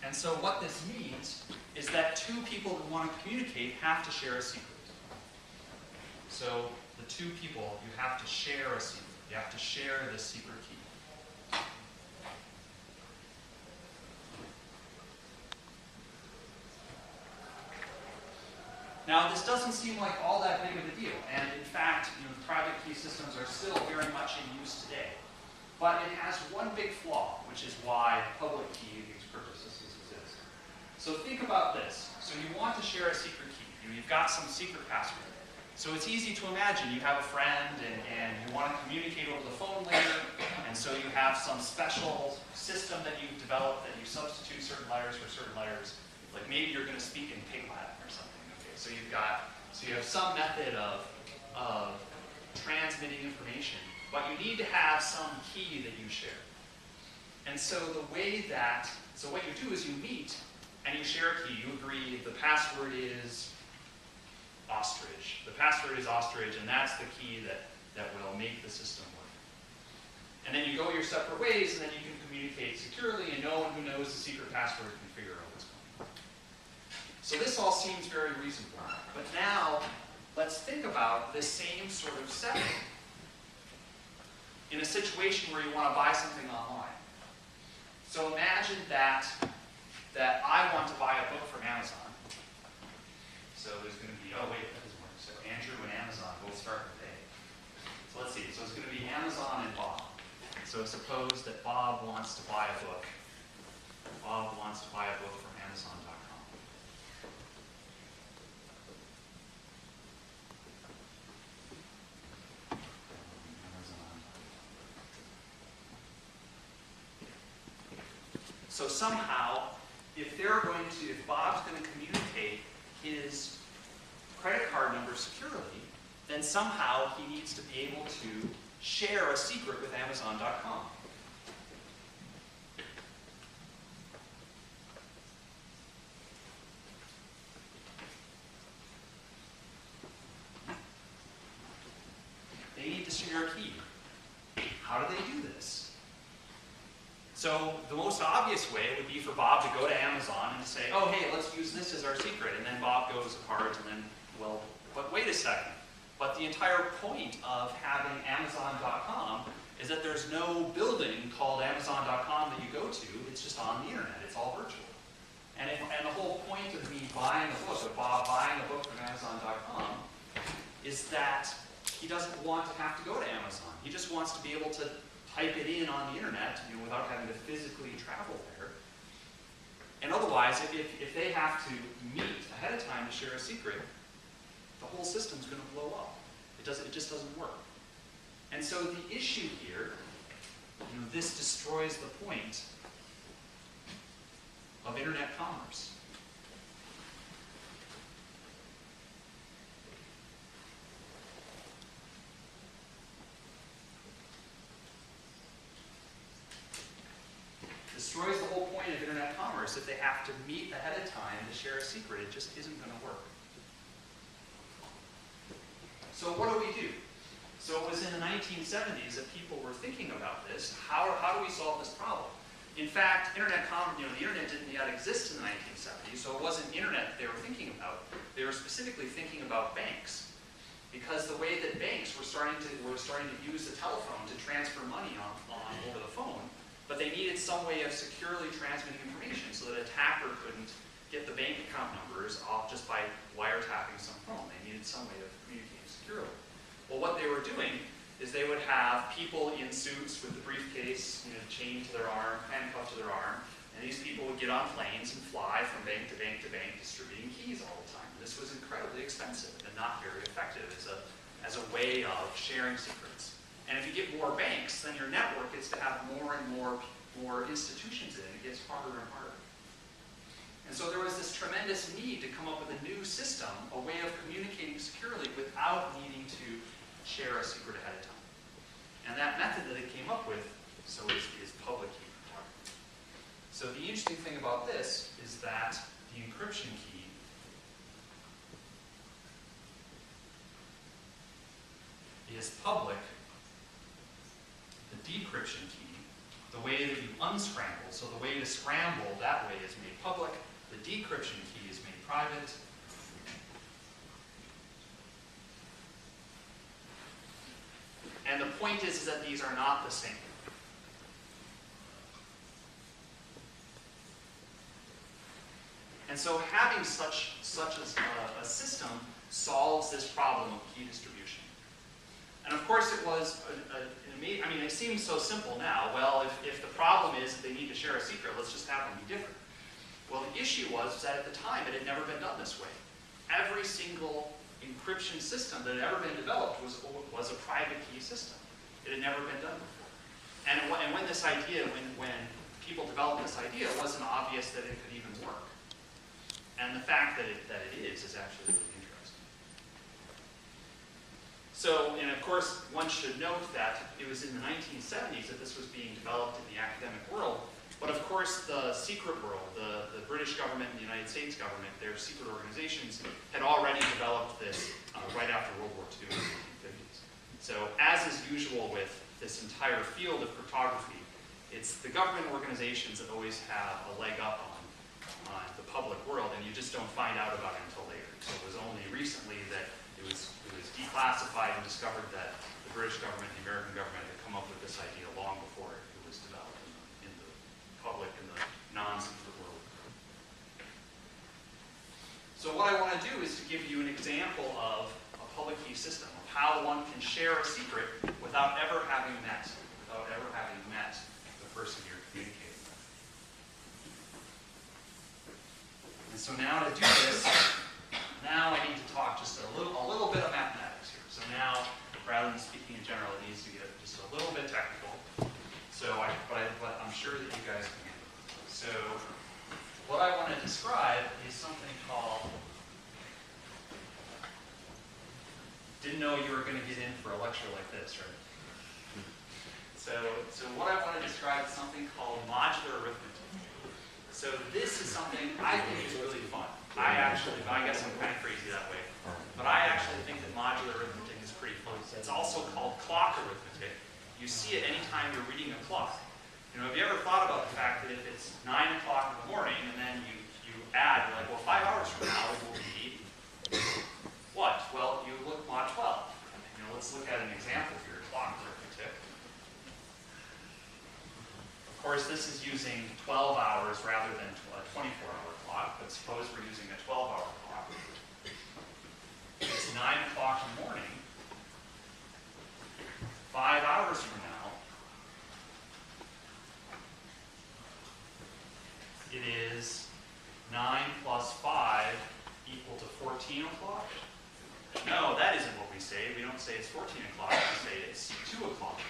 And so what this means is that two people who want to communicate have to share a secret. So the two people, you have to share a secret. You have to share this secret key. Now, this doesn't seem like all that big of a deal, and in fact, private key systems are still very much in use today. But it has one big flaw, which is why public key these crypto systems exist. So think about this. So you want to share a secret key. You've got some secret password. So it's easy to imagine you have a friend and you want to communicate over the phone later, and so you have some special system that you've developed that you substitute certain letters for certain letters. Like maybe you're going to speak in Pig Latin or something. Okay, so you have some method of transmitting information, but you need to have some key that you share. And so what you do is you meet and you share a key. You agree the password is ostrich. The password is ostrich, and that's the key that will make the system work. And then you go your separate ways, and then you can communicate securely, and no one who knows the secret password can figure out what's going on. So this all seems very reasonable. But now, let's think about this same sort of setting in a situation where you want to buy something online. So imagine that I want to buy a book from Amazon. So there's going to be, oh wait, that doesn't work. So Andrew and Amazon both start with A. So let's see, so it's going to be Amazon and Bob. So suppose that Bob wants to buy a book. Bob wants to buy a book from Amazon.com. So somehow, if Bob's going to communicate his credit card number securely, then somehow he needs to be able to share a secret with Amazon.com. They need to share a key. How do they do this? So the most obvious way would be for Bob to go to Amazon and say, oh, hey, let's use this as our secret. And then Bob goes apart, and then, well, but wait a second. But the entire point of having Amazon.com is that there's no building called Amazon.com that you go to. It's just on the internet. It's all virtual. And the whole point of me buying a book, of Bob buying a book from Amazon.com, is that he doesn't want to have to go to Amazon. He just wants to be able to type it in on the internet, without having to physically travel there. And otherwise, if they have to meet ahead of time to share a secret, the whole system's going to blow up. It just doesn't work. And so the issue here, this destroys the point of internet commerce. Destroys the whole point of internet commerce. If they have to meet ahead of time to share a secret, it just isn't going to work. So what do we do? So it was in the 1970s that people were thinking about this. How do we solve this problem? In fact, the internet didn't yet exist in the 1970s, so it wasn't internet that they were thinking about. They were specifically thinking about banks, because the way that banks were starting to use the telephone to transfer money over the phone. But they needed some way of securely transmitting information so that an attacker couldn't get the bank account numbers off just by wiretapping some phone. They needed some way of communicating securely. Well, what they were doing is they would have people in suits with the briefcase chained to their arm, handcuffed to their arm, and these people would get on planes and fly from bank to bank to bank distributing keys all the time. This was incredibly expensive and not very effective as a way of sharing secrets. And if you get more banks, then your network gets to have more and more institutions in it. It gets harder and harder. And so there was this tremendous need to come up with a new system, a way of communicating securely without needing to share a secret ahead of time. And that method that it came up with is public key cryptography. So the interesting thing about this is that the encryption key is public. The decryption key, the way that you unscramble. So the way to scramble that way is made public. The decryption key is made private. And the point is that these are not the same. And so having such a system solves this problem of key distribution. And of course it was, I mean, it seems so simple now. Well, if the problem is that they need to share a secret, let's just have them be different. Well, the issue was that at the time it had never been done this way. Every single encryption system that had ever been developed was a private key system. It had never been done before. And when this idea, when people developed this idea, it wasn't obvious that it could even work. And the fact that it is actually really interesting. So, and of course, one should note that it was in the 1970s that this was being developed in the academic world. But of course, the secret world, the British government and the United States government, their secret organizations, had already developed this right after World War II in the 1950s. So, as is usual with this entire field of cryptography, it's the government organizations that always have a leg up on the public world, and you just don't find out about it until later. So it was only recently that it was declassified and discovered that the British government and the American government had come up with this idea long before it was developed in the public and the non-secret world. So what I want to do is to give you an example of a public key system, of how one can share a secret without ever having met the person you're communicating with. And so now to do this, now I need to talk just a little bit of mathematics here. So now, rather than speaking in general, it needs to get just a little bit technical. So, but I'm sure that you guys can handle it. So, what I want to describe is something called. Didn't know you were going to get in for a lecture like this, right? So what I want to describe is something called modular arithmetic. So this is something I think is really fun. I guess I'm kind of crazy that way. But I actually think that modular arithmetic is pretty fun. It's also called clock arithmetic. You see it anytime you're reading a clock. You know, have you ever thought about the fact that if it's 9 o'clock in the morning and then you add, you're like, well, 5 hours from now it will be what? Well, you look mod 12. You know, let's look at an example for your clock arithmetic. Of course, this is using 12 hours rather than a 24-hour clock, but suppose we're using a 12-hour clock. It's 9 o'clock in the morning. 5 hours from now, it is 9 plus 5 equal to 14 o'clock. No, that isn't what we say. We don't say it's 14 o'clock. We say it's 2 o'clock.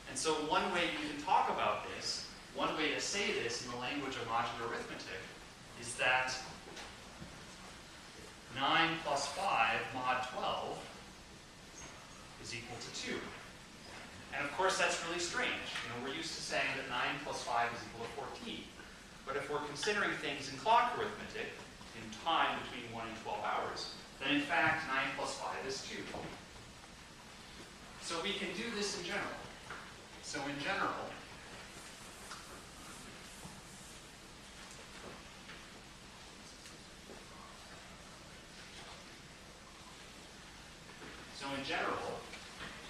And so one way you can talk about this, one way to say this in the language of modular arithmetic, is that 9 plus 5 mod 12 is equal to 2. And of course that's really strange. You know, we're used to saying that 9 plus 5 is equal to 14. But if we're considering things in clock arithmetic, in time between 1 and 12 hours, then in fact 9 plus 5 is 2. So we can do this in general. So in general,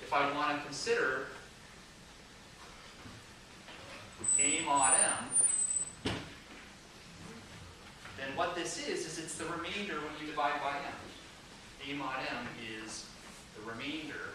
if I want to consider A mod M, then what this is it's the remainder when you divide by M. A mod M is the remainder